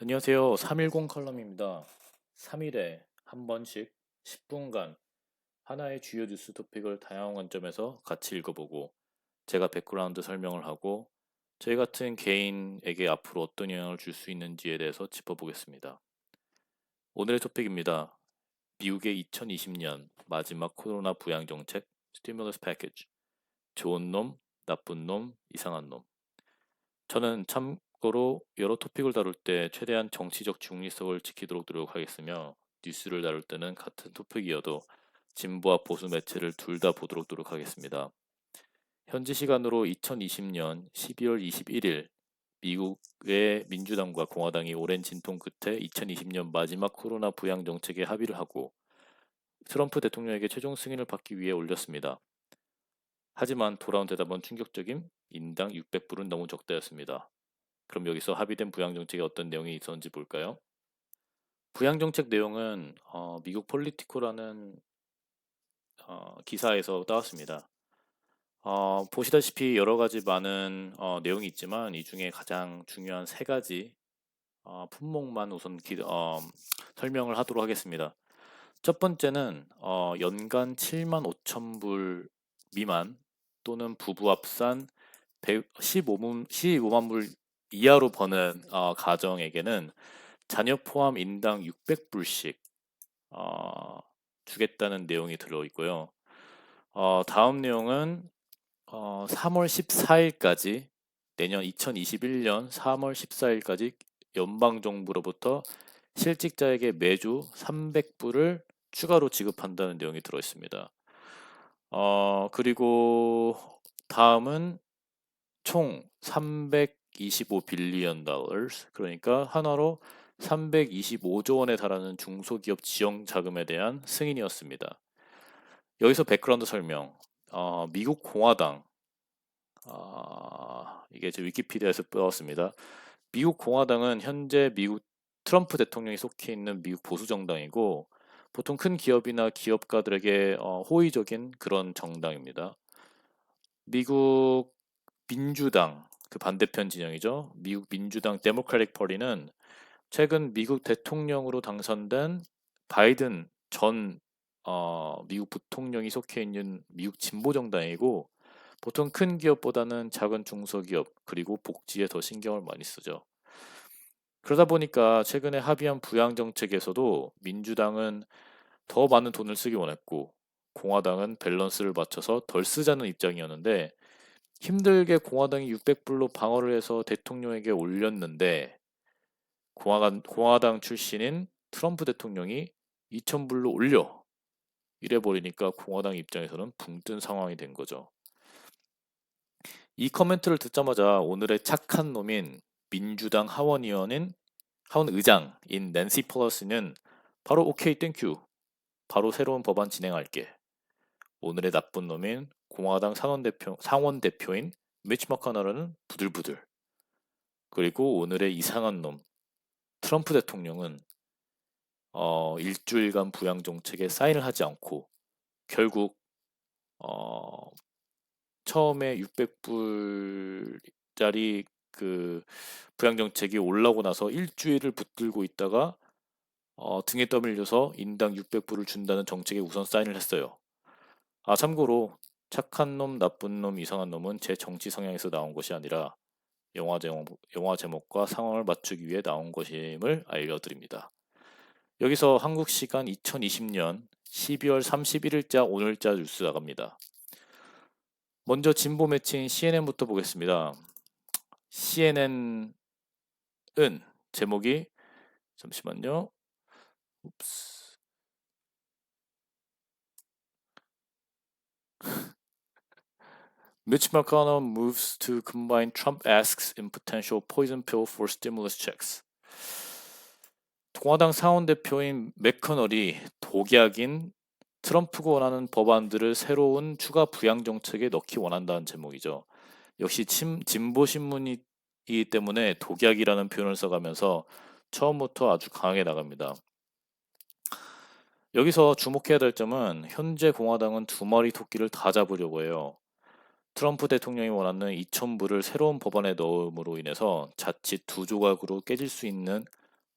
안녕하세요. 310 컬럼입니다. 3일에 한 번씩 10분간 하나의 주요 뉴스 토픽을 다양한 관점에서 같이 읽어보고 제가 백그라운드 설명을 하고 저희 같은 개인에게 앞으로 어떤 영향을 줄 수 있는지에 대해서 짚어보겠습니다. 오늘의 토픽입니다. 미국의 2020년 마지막 코로나 부양 정책 스티뮬러스 패키지. 좋은 놈, 나쁜 놈, 이상한 놈. 저는 참고로 여러 토픽을 다룰 때 최대한 정치적 중립성을 지키도록 노력하겠으며 뉴스를 다룰 때는 같은 토픽이어도 진보와 보수 매체를 둘 다 보도록 노력하겠습니다. 현지 시간으로 2020년 12월 21일 미국의 민주당과 공화당이 오랜 진통 끝에 2020년 마지막 코로나 부양 정책에 합의를 하고 트럼프 대통령에게 최종 승인을 받기 위해 올렸습니다. 하지만 돌아온 대답은 충격적인 인당 600불은 너무 적다였습니다. 그럼 여기서 합의된 부양정책에 어떤 내용이 있었는지 볼까요? 부양정책 내용은 미국 폴리티코라는 기사에서 따왔습니다. 보시다시피 여러 가지 많은 내용이 있지만 이 중에 가장 중요한 세 가지 품목만 우선 설명을 하도록 하겠습니다. 첫 번째는 연간 7만 5천 불 미만 또는 부부 합산 15만 불 이하로 버는 가정에게는 자녀 포함 인당 600불씩 주겠다는 내용이 들어있고요. 다음 내용은 3월 14일까지 내년 2021년 3월 14일까지 연방정부로부터 실직자에게 매주 300불을 추가로 지급한다는 내용이 들어있습니다. 그리고 다음은 총 325 빌리언 달러스, 그러니까 한화로 325조 원에 달하는 중소기업 지원 자금에 대한 승인이었습니다. 여기서 백그라운드 설명. 미국 공화당, 이게 제 위키피디아에서 빼왔습니다. 미국 공화당은 현재 미국 트럼프 대통령이 속해 있는 미국 보수 정당이고 보통 큰 기업이나 기업가들에게 호의적인 그런 정당입니다. 미국 민주당, 그 반대편 진영이죠. 미국 민주당 데모크라틱 퍼티는 최근 미국 대통령으로 당선된 바이든 전 미국 부통령이 속해 있는 미국 진보 정당이고 보통 큰 기업보다는 작은 중소기업 그리고 복지에 더 신경을 많이 쓰죠. 그러다 보니까 최근에 합의한 부양 정책에서도 민주당은 더 많은 돈을 쓰기 원했고 공화당은 밸런스를 맞춰서 덜 쓰자는 입장이었는데 힘들게 공화당이 600불로 방어를 해서 대통령에게 올렸는데 공화당 출신인 트럼프 대통령이 2000불로 올려 이래 버리니까 공화당 입장에서는 붕 뜬 상황이 된 거죠. 이 커멘트를 듣자마자 오늘의 착한 놈인 민주당 하원 의장인 낸시 펠로시는 바로 오케이 땡큐 바로 새로운 법안 진행할게. 오늘의 나쁜 놈인 공화당 상원 대표인 미치 머카너는 부들부들. 그리고 오늘의 이상한 놈 트럼프 대통령은 일주일간 부양 정책에 사인을 하지 않고 결국 어, 처음에 600불짜리 그 부양 정책이 올라오고 나서 일주일을 붙들고 있다가 등에 떠밀려서 인당 600불을 준다는 정책에 우선 사인을 했어요. 참고로 착한 놈, 나쁜 놈, 이상한 놈은 제 정치 성향에서 나온 것이 아니라 영화 제목과 상황을 맞추기 위해 나온 것임을 알려드립니다. 여기서 한국 시간 2020년 12월 31일자 오늘자 뉴스 나갑니다. 먼저 진보 매체인 CNN부터 보겠습니다. CNN은 제목이 잠시만요. 옵스. Mitch McConnell moves to combine Trump asks in potential poison pill for stimulus checks. 공화당 상원 대표인 맥커널이 독약인 트럼프가 원하는 법안들을 새로운 추가 부양 정책에 넣기 원한다는 제목이죠. 역시 진보 신문이기 때문에 독약이라는 표현을 써가면서 처음부터 아주 강하게 나갑니다. 여기서 주목해야 될 점은 현재 공화당은 두 마리 토끼를 다 잡으려고 해요. 트럼프 대통령이 원하는 2,000불을 새로운 법안에 넣음으로 인해서 자칫 두 조각으로 깨질 수 있는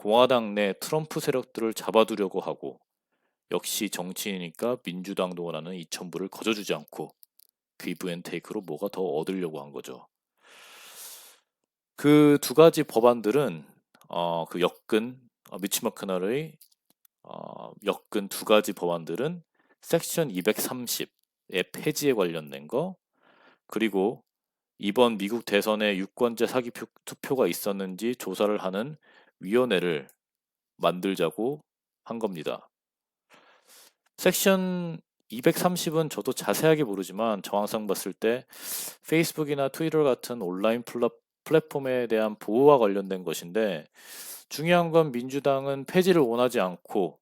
공화당 내 트럼프 세력들을 잡아두려고 하고 역시 정치인이니까 민주당도 원하는 2,000불을 거저주지 않고 기브앤테이크로 뭐가 더 얻으려고 한 거죠. 그 두 가지 법안들은 그 미치 머크널의 엮은 두 가지 법안들은 섹션 230의 폐지에 관련된 거, 그리고 이번 미국 대선에 유권자 사기 투표가 있었는지 조사를 하는 위원회를 만들자고 한 겁니다. 섹션 230은 저도 자세하게 모르지만 정황상 봤을 때 페이스북이나 트위터 같은 온라인 플랫폼에 대한 보호와 관련된 것인데, 중요한 건 민주당은 폐지를 원하지 않고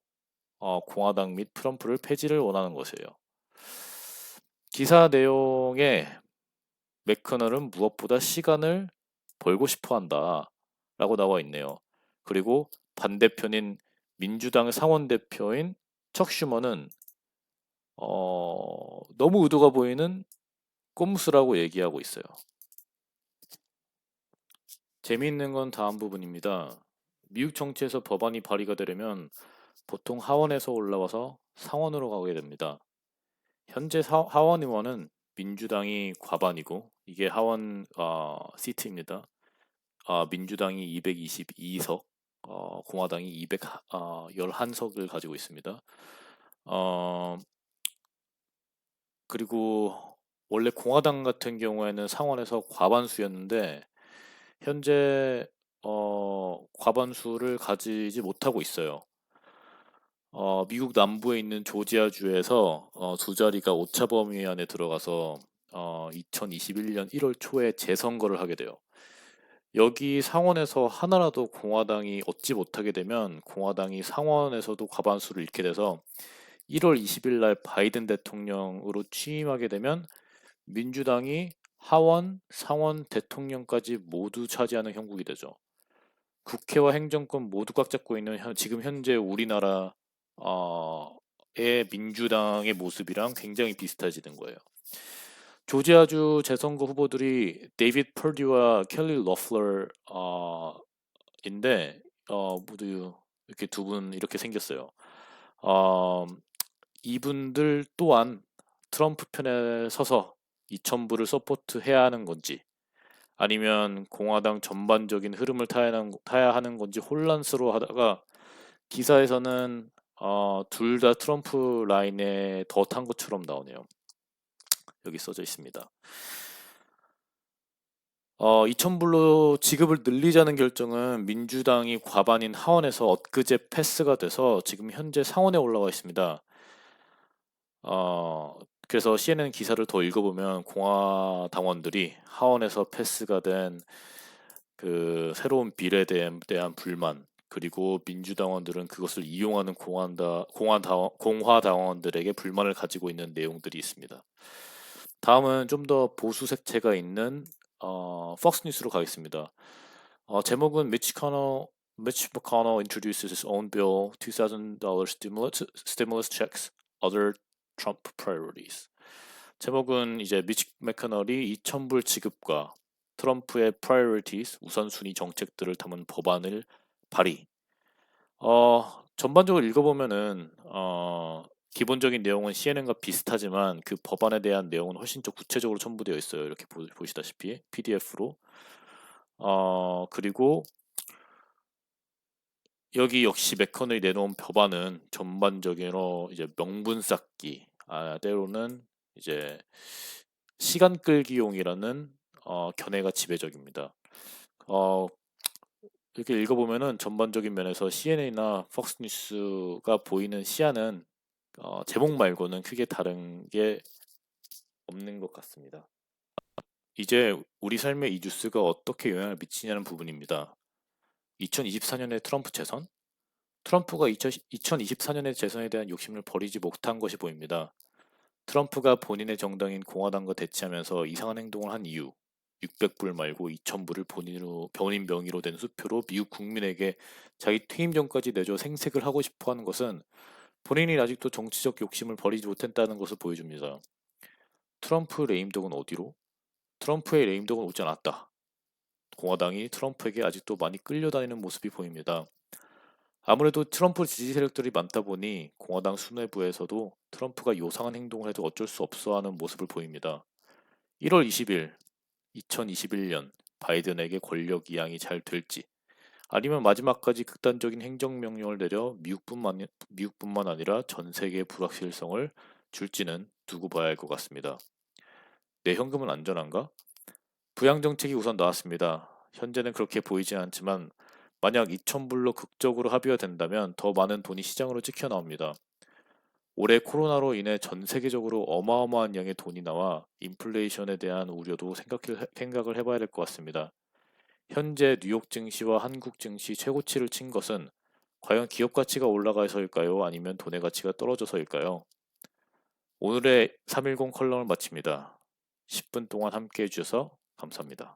공화당 및 트럼프를 폐지를 원하는 것이에요. 기사 내용에 맥커널은 무엇보다 시간을 벌고 싶어 한다 라고 나와 있네요. 그리고 반대편인 민주당 상원대표인 척 슈머는 너무 의도가 보이는 꼼수라고 얘기하고 있어요. 재미있는 건 다음 부분입니다. 미국 정치에서 법안이 발의가 되려면 보통 하원에서 올라와서 상원으로 가게 됩니다. 현재 하원 의원은 민주당이 과반이고, 이게 하원 시트입니다. 민주당이 222석, 공화당이 211석을 가지고 있습니다. 그리고 원래 공화당 같은 경우에는 상원에서 과반수였는데 현재 과반수를 가지지 못하고 있어요. 미국 남부에 있는 조지아주에서 두 자리가 오차 범위 안에 들어가서 2021년 1월 초에 재선거를 하게 돼요. 여기 상원에서 하나라도 공화당이 얻지 못하게 되면 공화당이 상원에서도 과반수를 잃게 돼서 1월 20일 날 바이든 대통령으로 취임하게 되면 민주당이 하원, 상원, 대통령까지 모두 차지하는 형국이 되죠. 국회와 행정권 모두 꽉 잡고 있는 지금 현재 우리나라의 민주당의 모습이랑 굉장히 비슷해지는 거예요. 조지아주 재선거 후보들이 데이비드 퍼듀와 켈리 러플러인데 모두 이렇게 두 분 이렇게 생겼어요. 이분들 또한 트럼프 편에 서서 2,000불을 서포트해야 하는 건지 아니면 공화당 전반적인 흐름을 타야 하는 건지 혼란스러워하다가 기사에서는 둘 다 트럼프 라인에 더 탄 것처럼 나오네요. 여기 써져 있습니다. 2,000불로 지급을 늘리자는 결정은 민주당이 과반인 하원에서 엊그제 패스가 돼서 지금 현재 상원에 올라와 있습니다. 그래서 CNN 기사를 더 읽어보면 공화당원들이 하원에서 패스가 된 그 새로운 빌에 대한 불만, 그리고 민주당원들은 그것을 이용하는 공화당원들에게 불만을 가지고 있는 내용들이 있습니다. 다음은 좀 더 보수 색채가 있는 폭스 뉴스로 가겠습니다. 제목은 Mitch McConnell introduces his own bill, $2,000 stimulus checks, other Trump priorities. 제목은 이제 미치 맥커널이 2,000불 지급과 트럼프의 priorities, 우선순위 정책들을 담은 법안을 발의. 전반적으로 읽어보면은 기본적인 내용은 CNN과 비슷하지만 그 법안에 대한 내용은 훨씬 더 구체적으로 첨부되어 있어요. 이렇게 보시다시피 PDF로. 그리고 여기 역시 맥커널이 내놓은 법안은 전반적으로 이제 명분 쌓기, 때로는 이제 시간 끌기용이라는 견해가 지배적입니다. 이렇게 읽어보면은 전반적인 면에서 CNN이나 폭스뉴스가 보이는 시야는 제목 말고는 크게 다른 게 없는 것 같습니다. 이제 우리 삶에 이 뉴스가 어떻게 영향을 미치냐는 부분입니다. 2024년의 트럼프 재선? 트럼프가 2024년의 재선에 대한 욕심을 버리지 못한 것이 보입니다. 트럼프가 본인의 정당인 공화당과 대치하면서 이상한 행동을 한 이유, 600불 말고 2,000불을 본인 명의로 된 수표로 미국 국민에게 자기 퇴임 전까지 내줘 생색을 하고 싶어 하는 것은 본인이 아직도 정치적 욕심을 버리지 못했다는 것을 보여줍니다. 트럼프 레임덕은 어디로? 트럼프의 레임덕은 오지 않았다. 공화당이 트럼프에게 아직도 많이 끌려다니는 모습이 보입니다. 아무래도 트럼프 지지 세력들이 많다 보니 공화당 수뇌부에서도 트럼프가 요상한 행동을 해도 어쩔 수 없어 하는 모습을 보입니다. 1월 20일, 2021년 바이든에게 권력 이양이 잘 될지 아니면 마지막까지 극단적인 행정명령을 내려 미국뿐만 아니라 전 세계의 불확실성을 줄지는 두고 봐야 할 것 같습니다. 내 현금은 안전한가? 부양 정책이 우선 나왔습니다. 현재는 그렇게 보이지 않지만 만약 2,000불로 극적으로 합의가 된다면 더 많은 돈이 시장으로 찍혀 나옵니다. 올해 코로나로 인해 전 세계적으로 어마어마한 양의 돈이 나와 인플레이션에 대한 우려도 생각을 해봐야 될 것 같습니다. 현재 뉴욕 증시와 한국 증시 최고치를 친 것은 과연 기업 가치가 올라가서일까요? 아니면 돈의 가치가 떨어져서일까요? 오늘의 310 컬럼을 마칩니다. 10분 동안 함께 해주셔서 감사합니다.